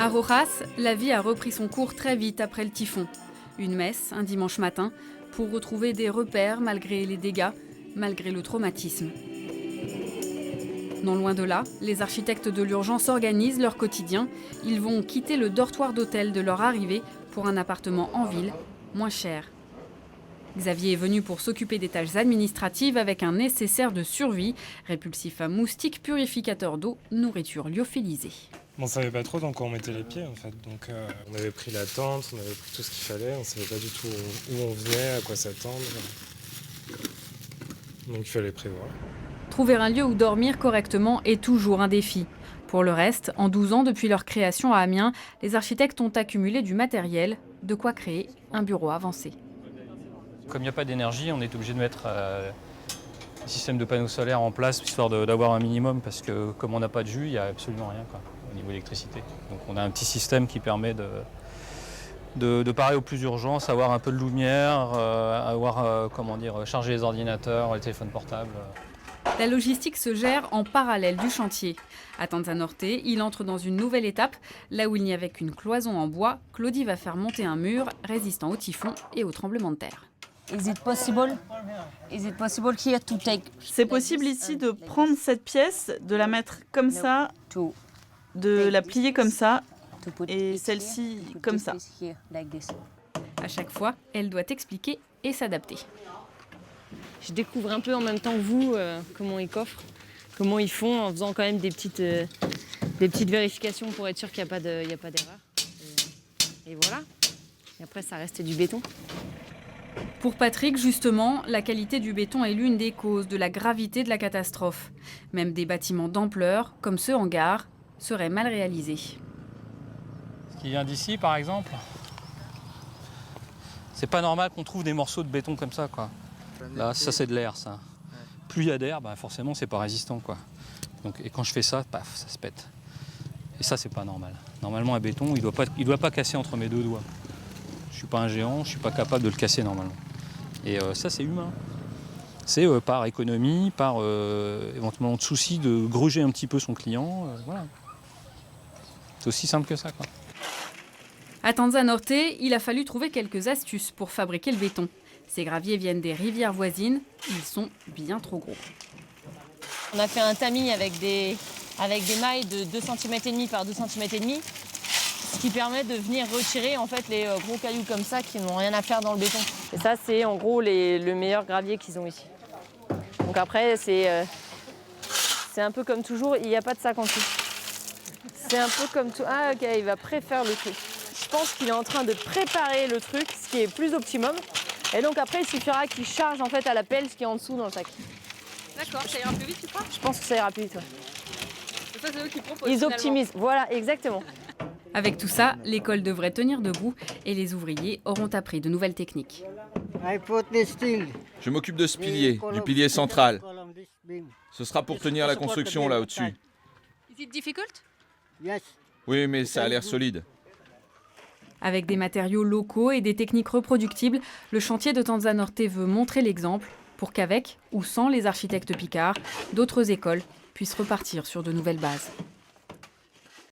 À Rojas, la vie a repris son cours très vite après le typhon. Une messe, un dimanche matin, pour retrouver des repères malgré les dégâts, malgré le traumatisme. Non loin de là, les architectes de l'urgence organisent leur quotidien. Ils vont quitter le dortoir d'hôtel de leur arrivée pour un appartement en ville, moins cher. Xavier est venu pour s'occuper des tâches administratives avec un nécessaire de survie, répulsif à moustiques, purificateur d'eau, nourriture lyophilisée. On ne savait pas trop dans quoi on mettait les pieds en fait, donc on avait pris la tente, on avait pris tout ce qu'il fallait, on ne savait pas du tout où on venait, à quoi s'attendre, donc il fallait prévoir. Trouver un lieu où dormir correctement est toujours un défi. Pour le reste, en 12 ans depuis leur création à Amiens, les architectes ont accumulé du matériel, de quoi créer un bureau avancé. Comme il n'y a pas d'énergie, on est obligé de mettre un système de panneaux solaires en place, histoire d'avoir un minimum, parce que comme on n'a pas de jus, il n'y a absolument rien au niveau électricité. Donc on a un petit système qui permet de parer au plus urgence, avoir un peu de lumière, charger les ordinateurs, les téléphones portables. La logistique se gère en parallèle du chantier. À Tanzanorte, il entre dans une nouvelle étape. Là où il n'y avait qu'une cloison en bois, Claudie va faire monter un mur résistant au typhon et au tremblement de terre. C'est possible ici de prendre cette pièce, de la mettre comme ça, de la plier comme ça, et celle-ci comme ça. À chaque fois, elle doit expliquer et s'adapter. Je découvre un peu en même temps que vous comment ils coffrent, comment ils font, en faisant quand même des petites vérifications pour être sûr qu'il n'y a pas d'erreur. Et voilà. Et après, ça reste du béton. Pour Patrick, justement, la qualité du béton est l'une des causes de la gravité de la catastrophe. Même des bâtiments d'ampleur, comme ce hangar, seraient mal réalisés. Ce qui vient d'ici, par exemple, c'est pas normal qu'on trouve des morceaux de béton comme ça, quoi. Là, ça c'est de l'air, ça. Plus il y a d'air, forcément, c'est pas résistant, quoi. Donc, et quand je fais ça, paf, ça se pète. Et ça, c'est pas normal. Normalement, un béton, il doit pas casser entre mes deux doigts. Je suis pas un géant, je suis pas capable de le casser normalement. Et ça, c'est humain. C'est par économie, par éventuellement de souci de gruger un petit peu son client. Voilà. C'est aussi simple que ça, quoi. À Tanzanorte, il a fallu trouver quelques astuces pour fabriquer le béton. Ces graviers viennent des rivières voisines, ils sont bien trop gros. On a fait un tamis avec des mailles de 2,5 cm par 2,5 cm, ce qui permet de venir retirer en fait, les gros cailloux comme ça qui n'ont rien à faire dans le béton. Et ça, c'est en gros le meilleur gravier qu'ils ont ici. Donc après, c'est un peu comme toujours, il n'y a pas de sac en dessous. C'est un peu comme tout. Ah ok, il va préfaire le truc. Je pense qu'il est en train de préparer le truc, ce qui est plus optimum. Et donc après, il suffira qu'il charge en fait à la pelle ce qui est en dessous dans le sac. D'accord, ça ira plus vite, tu crois ? Je pense que ça ira plus vite, ouais. C'est ça, c'est eux qui proposent. Ils optimisent, voilà, exactement. Avec tout ça, l'école devrait tenir debout et les ouvriers auront appris de nouvelles techniques. Je m'occupe de ce pilier, du pilier central. Ce sera pour tenir la construction là au-dessus. Oui, mais ça a l'air solide. Avec des matériaux locaux et des techniques reproductibles, le chantier de Tanzanorte veut montrer l'exemple pour qu'avec ou sans les architectes Picard, d'autres écoles puissent repartir sur de nouvelles bases.